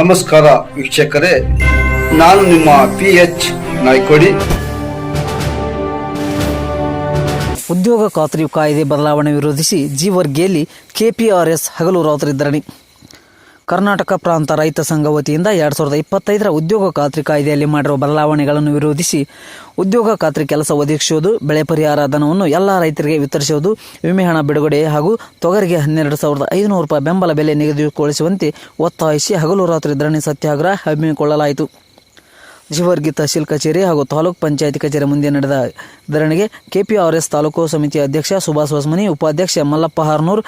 ನಮಸ್ಕಾರ ವೀಕ್ಷಕರೇ, ನಾನು ನಿಮ್ಮ PH ನಾಯ್ಕೋಡಿ. ಉದ್ಯೋಗ ಖಾತ್ರಿ ಕಾಯ್ದೆ ಬದಲಾವಣೆ ವಿರೋಧಿಸಿ ಜೀವರ್ಗಿಯಲ್ಲಿ KPRS ಹಗಲು ರಾತ್ರಿ ಧರಣಿ. ಕರ್ನಾಟಕ ಪ್ರಾಂತ ರೈತ ಸಂಘ ವತಿಯಿಂದ 2025ರ ಉದ್ಯೋಗ ಖಾತ್ರಿ ಕಾಯ್ದೆಯಲ್ಲಿ ಮಾಡಿರುವ ಬದಲಾವಣೆಗಳನ್ನು ವಿರೋಧಿಸಿ ಉದ್ಯೋಗ ಖಾತ್ರಿ ಕೆಲಸ ಒದಗಿಸುವುದು, ಬೆಳೆ ಪರಿಹಾರ ಧನವನ್ನು ಎಲ್ಲ ರೈತರಿಗೆ ವಿತರಿಸುವುದು, ವಿಮೆ ಹಣ ಬಿಡುಗಡೆ ಹಾಗೂ ತೊಗರಿಗೆ 12,500 ರೂಪಾಯಿ ಬೆಂಬಲ ಬೆಲೆ ನಿಗದಿಗೊಳಿಸುವಂತೆ ಒತ್ತಾಯಿಸಿ ಹಗಲು ರಾತ್ರಿ ಧರಣಿ ಸತ್ಯಾಗ್ರಹ ಹಮ್ಮಿಕೊಳ್ಳಲಾಯಿತು. ಜೀವರ್ಗಿ ತಹಶೀಲ್ ಕಚೇರಿ ಹಾಗೂ ತಾಲೂಕ್ ಪಂಚಾಯತಿ ಕಚೇರಿ ಮುಂದೆ ನಡೆದ ಧರಣಿಗೆ KPRS ತಾಲೂಕು ಸಮಿತಿಯ ಅಧ್ಯಕ್ಷ ಸುಭಾಷ್ ಹೊಸಮನಿ, ಉಪಾಧ್ಯಕ್ಷ ಮಲ್ಲಪ್ಪ ಹಾರ್ನೂರ್,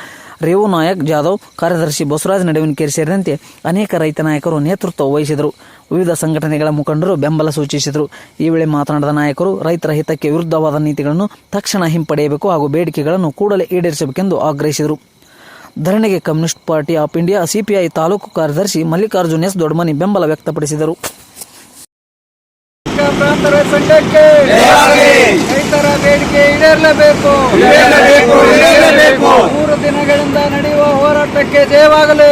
ರೇವು ನಾಯಕ್ ಜಾಧವ್, ಕಾರ್ಯದರ್ಶಿ ಬಸವರಾಜ್ ನಡುವಿನಕೇರಿ ಸೇರಿದಂತೆ ಅನೇಕ ರೈತ ನಾಯಕರು ನೇತೃತ್ವ ವಹಿಸಿದರು. ವಿವಿಧ ಸಂಘಟನೆಗಳ ಮುಖಂಡರು ಬೆಂಬಲ ಸೂಚಿಸಿದರು. ಈ ವೇಳೆ ಮಾತನಾಡಿದ ನಾಯಕರು ರೈತರ ಹಿತಕ್ಕೆ ವಿರುದ್ಧವಾದ ನೀತಿಗಳನ್ನು ತಕ್ಷಣ ಹಿಂಪಡೆಯಬೇಕು ಹಾಗೂ ಬೇಡಿಕೆಗಳನ್ನು ಕೂಡಲೇ ಈಡೇರಿಸಬೇಕೆಂದು ಆಗ್ರಹಿಸಿದರು. ಧರಣಿಗೆ communist party of India CPI taluk ಕಾರ್ಯದರ್ಶಿ ಮಲ್ಲಿಕಾರ್ಜುನ್ ಎಸ್ ದೊಡ್ಡಮನಿ ಬೆಂಬಲ ವ್ಯಕ್ತಪಡಿಸಿದರು. ಪ್ರಾಂತ ಸಂಘಕ್ಕೆ ರೈತರ ಬೇಡಿಕೆ ಈಡೇರಲೇಬೇಕು. 3 ದಿನಗಳಿಂದ ನಡೆಯುವ ಹೋರಾಟಕ್ಕೆ ಜಯವಾಗಲಿ.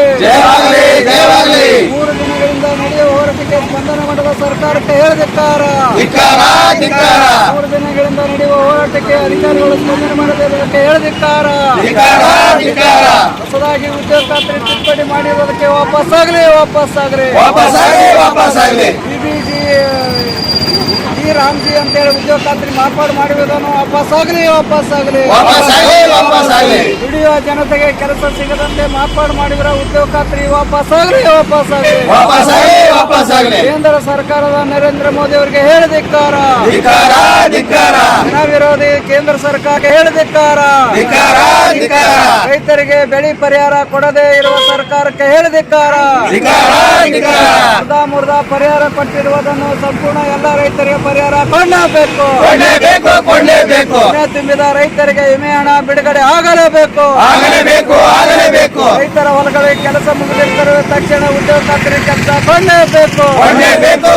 3 ದಿನಗಳಿಂದ ನಡೆಯುವ ಹೋರಾಟಕ್ಕೆ ಸ್ಪಂದನೆ ಮಾಡಿದ ಸರ್ಕಾರಕ್ಕೆ ಹೇಳದಿಕ್ಕಾರ. 3 ದಿನಗಳಿಂದ ನಡೆಯುವ ಹೋರಾಟಕ್ಕೆ ಅಧಿಕಾರಿಗಳು ಸ್ಪಂದನೆ ಮಾಡದಿರುವುದಕ್ಕೆ ಹೇಳದಿಕ್ಕಾರ. ಹೊಸದಾಗಿ ಉದ್ಯೋಗ ಖಾತ್ರಿ ತಿದ್ದುಪಡಿ ಮಾಡಿರುವುದಕ್ಕೆ ವಾಪಸ್ಸಾಗಲಿ. ರಾಮ್ಜಿ ಅಂತೇಳಿ ಉದ್ಯೋಗ ಖಾತ್ರಿ ಮಾರ್ಪಾಡು ಮಾಡಿರುವುದನ್ನು ವಾಪಸ್ಸಾಗಲಿ. ದುಡಿಯುವ ಜನತೆಗೆ ಕೆಲಸ ಸಿಗದಂತೆ ಮಾರ್ಪಾಡು ಮಾಡಿರುವ ಉದ್ಯೋಗ ಖಾತ್ರಿ ವಾಪಸ್ಸಾಗಲಿ. ಕೇಂದ್ರ ಸರ್ಕಾರದ ನರೇಂದ್ರ ಮೋದಿ ಅವರಿಗೆ ಹೇಳದಿಕ್ಕಾರ. ಜನ ವಿರೋಧಿ ಕೇಂದ್ರ ಸರ್ಕಾರಕ್ಕೆ ಹೇಳದಿಕ್ಕಾರ. ರೈತರಿಗೆ ಬೆಳೆ ಪರಿಹಾರ ಕೊಡದೇ ಇರುವ ಸರ್ಕಾರಕ್ಕೆ ಹೇಳದಿಕ್ಕಾರ. ಮುರ್ದ ಪರಿಹಾರ ಕೊಟ್ಟಿರುವುದನ್ನು ಸಂಪೂರ್ಣ ಎಲ್ಲ ರೈತರಿಗೆ ಪರಿಹಾರ ಕೊಳ್ಳಬೇಕು. ತುಂಬಿದ ರೈತರಿಗೆ ವಿಮೆ ಹಣ ಬಿಡುಗಡೆ ಆಗಲೇಬೇಕು. ರೈತರ ಹೊಲಗಳಿಗೆ ಕೆಲಸ ಮುಗಿದಿರುವ ತಕ್ಷಣ ಉದ್ಯೋಗ ಖಾತ್ರಿ ಕೆಲಸ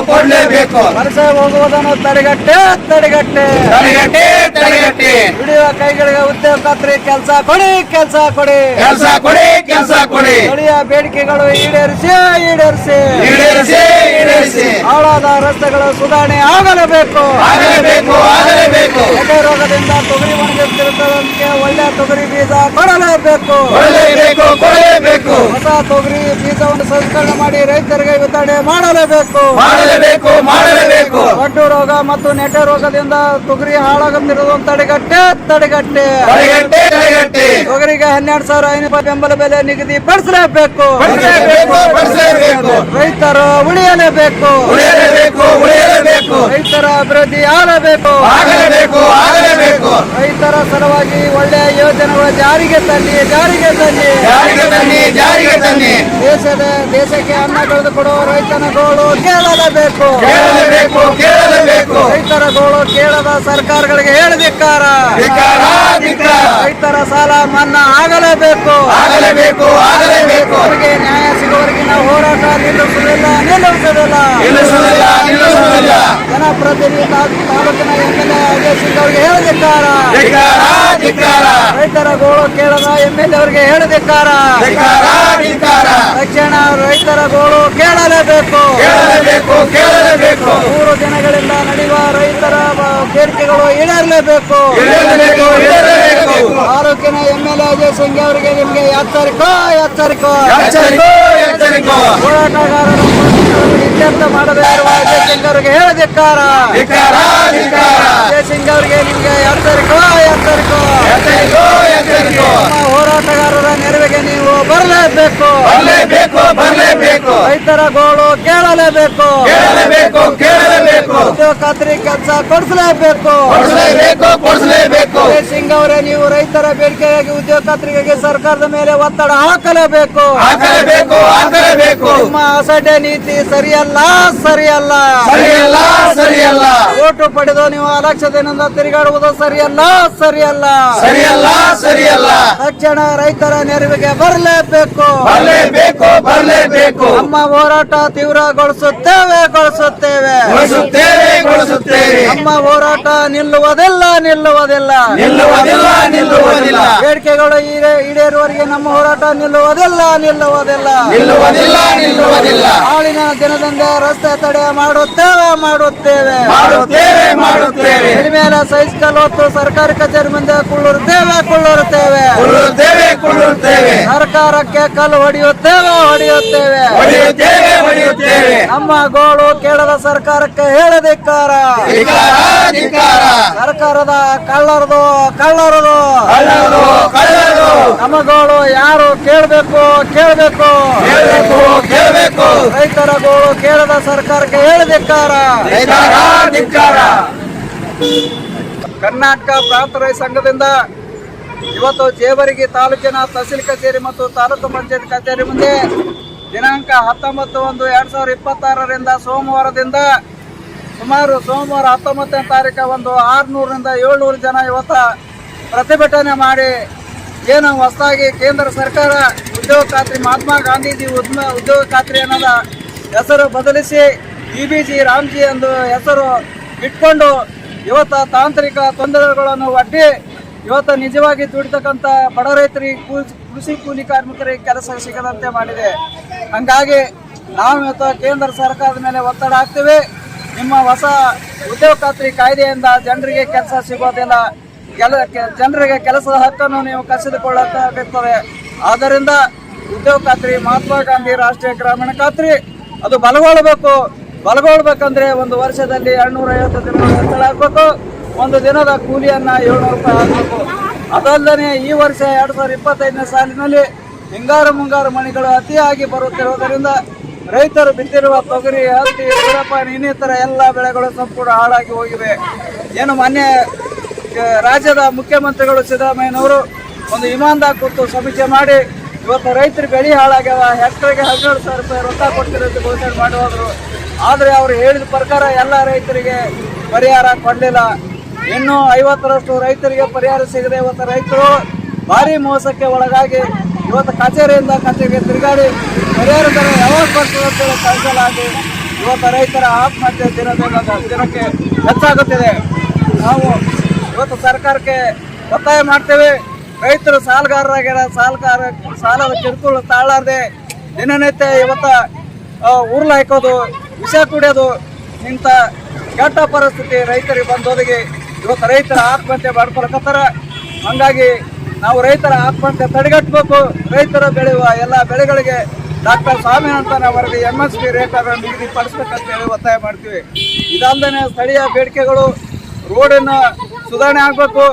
ಕೊಳ್ಳಲೇಬೇಕು. ವಲಸೆ ಹೋಗುವುದನ್ನು ತಡೆಗಟ್ಟೆ. ದುಡಿಯುವ ಕೈಗಳಿಗೆ ಉದ್ಯೋಗ ಖಾತ್ರಿ ಕೆಲಸ ಕೊಡಿ. ಸ್ಥಳೀಯ ಬೇಡಿಕೆಗಳು ಈಡೇರಿಸಿ. ಹಾಳಾದ ರಸ್ತೆಗಳು ಸುಧಾರಣೆ ಆಗಲೇಬೇಕು. ಎಡೆ ರೋಗದಿಂದ ತೊಗರಿ ಒಣಗುತ್ತಿರುವುದಕ್ಕೆ ಒಳ್ಳೆ ತೊಗರಿ ಬೀಜ ಕೊಡಲೇಬೇಕು. ಹೊಸ ತೊಗರಿ ಬೀಜವನ್ನು ಸಂಸ್ಕರಣೆ ಮಾಡಿ ರೈತರಿಗೆ ವಿತರಣೆ ಮಾಡಲೇಬೇಕು. ಒಡ್ಡು ರೋಗ ಮತ್ತು ನೆಟ್ಟೆ ರೋಗದಿಂದ ತೊಗರಿ ಹಾಳಾಗುತ್ತಿರುವುದನ್ನು ತಡೆಗಟ್ಟೆ. ತೊಗರಿಗೆ 12,500 ಬೆಂಬಲ ಬೆಲೆ ನಿಗದಿ ಪಡಿಸಲೇಬೇಕು. ರೈತರು ಉಳಿಯಲೇಬೇಕು. ರೈತರ ಅಭಿವೃದ್ಧಿ ಆಗಲೇಬೇಕು. ರೈತರ ಸಲುವಾಗಿ ಒಳ್ಳೆಯ ಯೋಜನೆಗಳ ಜಾರಿಗೆ ತನ್ನಿ. ದೇಶಕ್ಕೆ ಅನ್ನ ಕಳೆದುಕೊಡುವ ರೈತನ ಗೋಳು ಕೇಳಲೇಬೇಕು. ರೈತರ ಗೋಳು ಕೇಳದ ಸರ್ಕಾರಗಳಿಗೆ ಹೇಳದಿಕ್ಕಾರ. ರೈತರ ಸಾಲ ಮನ್ನಾ ಆಗಲೇಬೇಕು. ಅವರಿಗೆ ನ್ಯಾಯ ಸಿಗುವವರೆಗೆ ನಾವು ಹೋರಾಟ ನಿಲ್ಲಿಸುವುದಿಲ್ಲ. ಜನಪ್ರತಿನಿಧಿ ತಾಲೂಕಿನ MLA ಅಜಯ್ ಸಿಂಗ್ ಅವರಿಗೆ ಹೇಳದಿಕ್ಕಾರ. ರೈತರ ಗೋಳು ಕೇಳದ MLA ಅವರಿಗೆ ಹೇಳದಿಕ್ಕಾರ. ತಕ್ಷಣ ರೈತರ ಗೋಳು ಕೇಳಲೇಬೇಕು. 3 ದಿನಗಳಿಂದ ನಡೆಯುವ ರೈತರ ಬೇಡಿಕೆಗಳು ಈಡೇರಲೇಬೇಕು. ತಾಲೂಕಿನ MLA ಅಜಯ್ ಸಿಂಗ್ ಅವರಿಗೆ ನಿಮಗೆ ಎಚ್ಚರಿಕೆ. ಹೋರಾಟಗಾರರು ಇತ್ಯರ್ಥ ಮಾಡದೇ ಇರುವ ಅಜಯ್ ಸಿಂಗ್ ಅವರಿಗೆ ಹೇಳದಿಕ್ಕಾರ. ಅಜಯ್ ಸಿಂಗ್ ಅವರಿಗೆ ನಿಮಗೆ ಎಚ್ಚರಿಕೆ. ಹೋರಾಟಗಾರರ ನೆರವಿಗೆ ನೀವು ಬರಲೇಬೇಕು. ರೈತರ ಗೋಳು ಕೇಳಲೇಬೇಕು. ಉದ್ಯೋಗ ಖಾತ್ರಿ ಕೆಲಸ ಕೊಡಿಸಲೇಬೇಕು. ಅಜಯ್ ಸಿಂಗ್ ಅವರೇ, ನೀವು ರೈತರ ಬೇಡಿಕೆಗಾಗಿ ಉದ್ಯೋಗ ಖಾತ್ರಿಗಾಗಿ ಸರ್ಕಾರದ ಮೇಲೆ ಒತ್ತಡ ಹಾಕಲೇಬೇಕು. ನಿಮ್ಮ ಅಸಡ್ಡೆ ನೀತಿ ಸರಿಯಲ್ಲ. ಓಟು ಪಡೆದು ನೀವು ಅಲಕ್ಷ್ಯದಿಂದ ತಿರುಗಾಡುವುದು ಸರಿಯಲ್ಲ. ತಕ್ಷಣ ರೈತರ ನೆರವಿಗೆ ಬರಲೇಬೇಕು. ಬರಲೇಬೇಕು ನಮ್ಮ ಹೋರಾಟ ತೀವ್ರಗೊಳಿಸುತ್ತೇವೆ ನಮ್ಮ ಹೋರಾಟ ನಿಲ್ಲುವುದಿಲ್ಲ ಬೇಡಿಕೆಗಳು ಈಡೇರುವವರೆಗೆ ನಮ್ಮ ಹೋರಾಟ ನಿಲ್ಲುವುದಿಲ್ಲ ನಾಳಿನ ದಿನದಂದೇ ರಸ್ತೆ ತಡೆ ಮಾಡುತ್ತೇವೆ ಮೇಲೆ ಸೈಕಲ್ ಹೊತ್ತು ಸರ್ಕಾರಿ ಕಚೇರಿ ಮುಂದೆ ಕೊಳ್ಳುತ್ತೇವೆ ಸರ್ಕಾರಕ್ಕೆ ಕಲ್ಲು ಹೊಡೆಯುತ್ತೇವೆ ನಮ್ಮ ಗೋಳು ಕೇಳದ ಸರ್ಕಾರಕ್ಕೆ ಹೇಳದಿಕ್ಕಾರ ಸರ್ಕಾರದ ಕಳ್ಳರದು ನಮ್ಮ ಗೋಳು ಯಾರು ಕೇಳಬೇಕು ರೈತರ ಗೋಳು ಕೇಳದ ಸರ್ಕಾರಕ್ಕೆ ಹೇಳದಿಕ್ಕಾರ ಕರ್ನಾಟಕ ಪ್ರಾಂತ ರೈತ ಸಂಘದಿಂದ ಇವತ್ತು ಜೇವರ್ಗಿ ತಾಲೂಕಿನ ತಹಸೀಲ್ ಕಚೇರಿ ಮತ್ತು ತಾಲೂಕು ಪಂಚಾಯತ್ ಕಚೇರಿ ಮುಂದೆ ದಿನಾಂಕ 19/1/2026 ಸೋಮವಾರದಿಂದ ಸುಮಾರು ಸೋಮವಾರ 19ನೇ ತಾರೀಕು 600ರಿಂದ 700 ಜನ ಇವತ್ತು ಪ್ರತಿಭಟನೆ ಮಾಡಿ ಏನು ಹೊಸದಾಗಿ ಕೇಂದ್ರ ಸರ್ಕಾರ ಉದ್ಯೋಗ ಖಾತ್ರಿ ಮಹಾತ್ಮ ಗಾಂಧೀಜಿ ಉದ್ಯೋಗ ಖಾತ್ರಿ ಅನ್ನೋದ ಹೆಸರು ಬದಲಿಸಿ EBG ರಾಮ್ಜಿ ಎಂದು ಹೆಸರು ಇಟ್ಕೊಂಡು ಇವತ್ತು ತಾಂತ್ರಿಕ ತೊಂದರೆಗಳನ್ನು ಒಡ್ಡಿ ಇವತ್ತು ನಿಜವಾಗಿ ದುಡಿತಕ್ಕಂಥ ಬಡ ರೈತರಿಗೆ ಕೃಷಿ ಕೂಲಿ ಕಾರ್ಮಿಕರಿಗೆ ಕೆಲಸ ಸಿಗದಂತೆ ಮಾಡಿದೆ. ಹಂಗಾಗಿ ನಾವು ಇವತ್ತು ಕೇಂದ್ರ ಸರ್ಕಾರದ ಮೇಲೆ ಒತ್ತಡ ಹಾಕ್ತೀವಿ. ನಿಮ್ಮ ಹೊಸ ಉದ್ಯೋಗ ಖಾತ್ರಿ ಕಾಯ್ದೆಯಿಂದ ಜನರಿಗೆ ಕೆಲಸ ಸಿಗೋದಿಲ್ಲ, ಜನರಿಗೆ ಕೆಲಸದ ಹಕ್ಕನ್ನು ನೀವು ಕಸಿದುಕೊಳ್ಳಬೇಕಾಗುತ್ತದೆ. ಆದ್ದರಿಂದ ಉದ್ಯೋಗ ಖಾತ್ರಿ ಮಹಾತ್ಮ ಗಾಂಧಿ ರಾಷ್ಟ್ರೀಯ ಗ್ರಾಮೀಣ ಖಾತ್ರಿ ಅದು ಬಲಗೊಳ್ಬೇಕಂದ್ರೆ ಒಂದು ವರ್ಷದಲ್ಲಿ 250 ದಿನಗಳು ಹೆಚ್ಚಳ ಆಗಬೇಕು. ಒಂದು ದಿನದ ಕೂಲಿಯನ್ನ 700 ರೂಪಾಯಿ ಆಗಬೇಕು. ಅದಲ್ಲದೆ ಈ ವರ್ಷ 2025ನೇ ಸಾಲಿನಲ್ಲಿ ಹಿಂಗಾರು ಮುಂಗಾರು ಮಳೆಗಳು ಅತಿಯಾಗಿ ಬರುತ್ತಿರುವುದರಿಂದ ರೈತರು ಬಿತ್ತಿರುವ ತೊಗರಿ, ಹತ್ತಿ, ಸೂರ್ಯಪಾನ ಇನ್ನಿತರ ಎಲ್ಲ ಬೆಳೆಗಳು ಸಂಪೂರ್ಣ ಹಾಳಾಗಿ ಹೋಗಿವೆ. ಏನು ಮೊನ್ನೆ ರಾಜ್ಯದ ಮುಖ್ಯಮಂತ್ರಿಗಳು ಸಿದ್ದರಾಮಯ್ಯನವರು ಒಂದು ವಿಮಾನದಾಗ ಕೂತು ಸಮೀಕ್ಷೆ ಮಾಡಿ ಇವತ್ತು ರೈತರು ಬೆಳೆ ಹಾಳಾಗ್ಯಾವ, ಹೆಕ್ಟರ್ಗೆ 12,000 ರೂಪಾಯಿ ರೊಕ್ಕ ಕೊಡ್ತಿರೋದು ಘೋಷಣೆ ಮಾಡಿ ಹೋದ್ರು. ಆದರೆ ಅವರು ಹೇಳಿದ ಪ್ರಕಾರ ಎಲ್ಲ ರೈತರಿಗೆ ಪರಿಹಾರ ಕೊಡಲಿಲ್ಲ. ಇನ್ನು 50ರಷ್ಟು ರೈತರಿಗೆ ಪರಿಹಾರ ಸಿಗದೆ ಇವತ್ತು ರೈತರು ಭಾರಿ ಮೋಸಕ್ಕೆ ಒಳಗಾಗಿ ಇವತ್ತು ಕಚೇರಿಯಿಂದ ಕಚೇರಿಗೆ ತಿರುಗಾಡಿ ಪರಿಹಾರ ದರ ಯಾವಾಗ ಬರ್ತದೆ ಅಂತೇಳಿ ಕಳಿಸಲಾಗಿ ಇವತ್ತು ರೈತರ ಆತ್ಮಹತ್ಯೆ ದಿನಕ್ಕೆ ಹೆಚ್ಚಾಗುತ್ತಿದೆ. ನಾವು ಇವತ್ತು ಸರ್ಕಾರಕ್ಕೆ ಒತ್ತಾಯ ಮಾಡ್ತೇವೆ. ರೈತರು ಸಾಲಗಾರರಾಗ್ಯಾರ, ಸಾಲದ ಕಿರುಕುಳ ತಾಳಾರದೆ ದಿನನಿತ್ಯ ಇವತ್ತು ಉರುಳು ಹಾಕೋದು, ವಿಷ ಕುಡಿಯೋದು ಇಂಥ ಕೆಟ್ಟ ಪರಿಸ್ಥಿತಿ ರೈತರಿಗೆ ಬಂದೋದಿಗೆ ಇವತ್ತು ರೈತರ ಆತ್ಮಹತ್ಯೆ ಮಾಡ್ಕೊಳಕತ್ತಾರ. ಹಂಗಾಗಿ ನಾವು ರೈತರ ಆತ್ಮಹತ್ಯೆ ತಡೆಗಟ್ಟಬೇಕು. ರೈತರ ಬೆಳೆಯುವ ಎಲ್ಲ ಬೆಳೆಗಳಿಗೆ ಡಾಕ್ಟರ್ ಸ್ವಾಮಿನಾಥನ್ ವರದಿ MSP ರೇಟನ್ನು ನಿಗದಿಪಡಿಸಬೇಕಂತೇಳಿ ಒತ್ತಾಯ ಮಾಡ್ತೀವಿ. ಇದಲ್ಲದೆ ಸ್ಥಳೀಯ ಬೇಡಿಕೆಗಳು ರೋಡಿನ ಸುಧಾರಣೆ ಆಗಬೇಕು,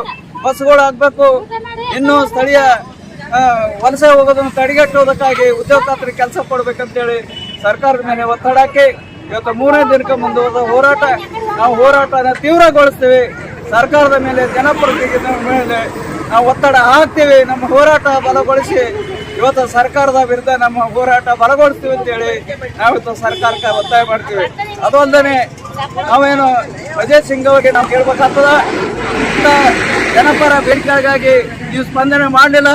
ಬಸ್ಗಳು ಆಗಬೇಕು. ಇನ್ನು ಸ್ಥಳೀಯ ವಲಸೆ ಹೋಗೋದನ್ನು ತಡೆಗಟ್ಟುವುದಕ್ಕಾಗಿ ಉದ್ಯೋಗ ಖಾತ್ರಿ ಕೆಲಸ ಕೊಡಬೇಕಂತೇಳಿ ಸರ್ಕಾರದ ಮೇಲೆ ಒತ್ತಡ ಹಾಕಿ ಇವತ್ತು 3ನೇ ದಿನಕ್ಕೆ ಮುಂದುವರೆದ ಹೋರಾಟ. ನಾವು ಹೋರಾಟನ ತೀವ್ರಗೊಳಿಸ್ತೀವಿ. ಸರ್ಕಾರದ ಮೇಲೆ ಜನಪ್ರತಿನಿಧಿಗಳ ಮೇಲೆ ನಾವು ಒತ್ತಡ ಹಾಕ್ತೀವಿ. ನಮ್ಮ ಹೋರಾಟ ಬಲಗೊಳಿಸಿ ಇವತ್ತು ಸರ್ಕಾರದ ವಿರುದ್ಧ ನಮ್ಮ ಹೋರಾಟ ಬಲಗೊಳಿಸ್ತೀವಿ ಅಂತೇಳಿ ನಾವಿವತ್ತು ಸರ್ಕಾರಕ್ಕೆ ಒತ್ತಾಯ ಮಾಡ್ತೀವಿ. ಅದೊಂದನೆ ನಾವೇನು ಅಜಯ್ ಸಿಂಗ್ ಅವರಿಗೆ ನಾವು ಕೇಳ್ಬೇಕಾಗ್ತದ, ಇಂಥ ಜನಪರ ಬೇಡಿಕೆಗಾಗಿ ನೀವು ಸ್ಪಂದನೆ ಮಾಡಲಿಲ್ಲ,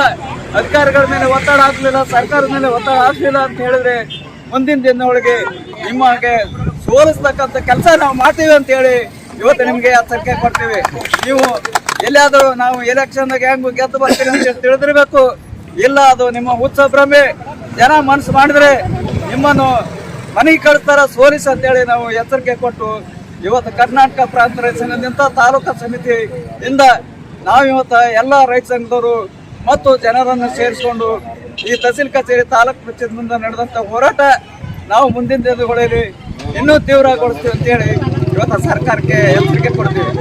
ಅಧಿಕಾರಿಗಳ ಮೇಲೆ ಒತ್ತಡ ಹಾಕಲಿಲ್ಲ, ಸರ್ಕಾರದ ಮೇಲೆ ಒತ್ತಡ ಹಾಕಲಿಲ್ಲ ಅಂತ ಹೇಳಿದ್ರೆ ಮುಂದಿನ ದಿನದೊಳಗೆ ನಿಮಗೆ ಸೋಲಿಸ್ತಕ್ಕಂಥ ಕೆಲಸ ನಾವು ಮಾಡ್ತೀವಿ ಅಂತೇಳಿ ಇವತ್ತು ನಿಮಗೆ ಎಚ್ಚರಿಕೆ ಕೊಡ್ತೀವಿ. ನೀವು ಎಲ್ಲಿಯಾದರೂ ನಾವು ಎಲೆಕ್ಷನ್ದಾಗ ಹೆಂಗ್ ಗೆದ್ದು ಬರ್ತೀವಿ ಅಂತ ತಿಳಿದಿರಬೇಕು. ಇಲ್ಲ, ಅದು ನಿಮ್ಮ ಹುಚ್ಚ ಭ್ರಮೆ. ಜನ ಮನಸ್ಸು ಮಾಡಿದ್ರೆ ನಿಮ್ಮನ್ನು ಮನೆಗೆ ಕಳಿಸ್ತಾರ, ಸೋಲಿಸಿ ಅಂತೇಳಿ ನಾವು ಎಚ್ಚರಿಕೆ ಕೊಟ್ಟು ಇವತ್ತು ಕರ್ನಾಟಕ ಪ್ರಾಂತ ರೈತ ಸಂಘದಿಂದ ತಾಲೂಕಾ ಸಮಿತಿಯಿಂದ ನಾವು ಇವತ್ತು ಎಲ್ಲ ರೈತ ಸಂಘದವರು ಮತ್ತು ಜನರನ್ನು ಸೇರಿಸಿಕೊಂಡು ಈ ತಹಸೀಲ್ ಕಚೇರಿ ತಾಲೂಕು ಪಂಚಾಯತ್ ಮುಂದೆ ನಡೆದಂಥ ಹೋರಾಟ ನಾವು ಮುಂದಿನ ದಿನಗಳಲ್ಲಿ ಇನ್ನೂ ತೀವ್ರಗೊಳಿಸ್ತೀವಿ ಅಂತೇಳಿ ಇವತ್ತು ಸರ್ಕಾರಕ್ಕೆ ಎಚ್ಚರಿಕೆ ಕೊಡ್ತೀವಿ.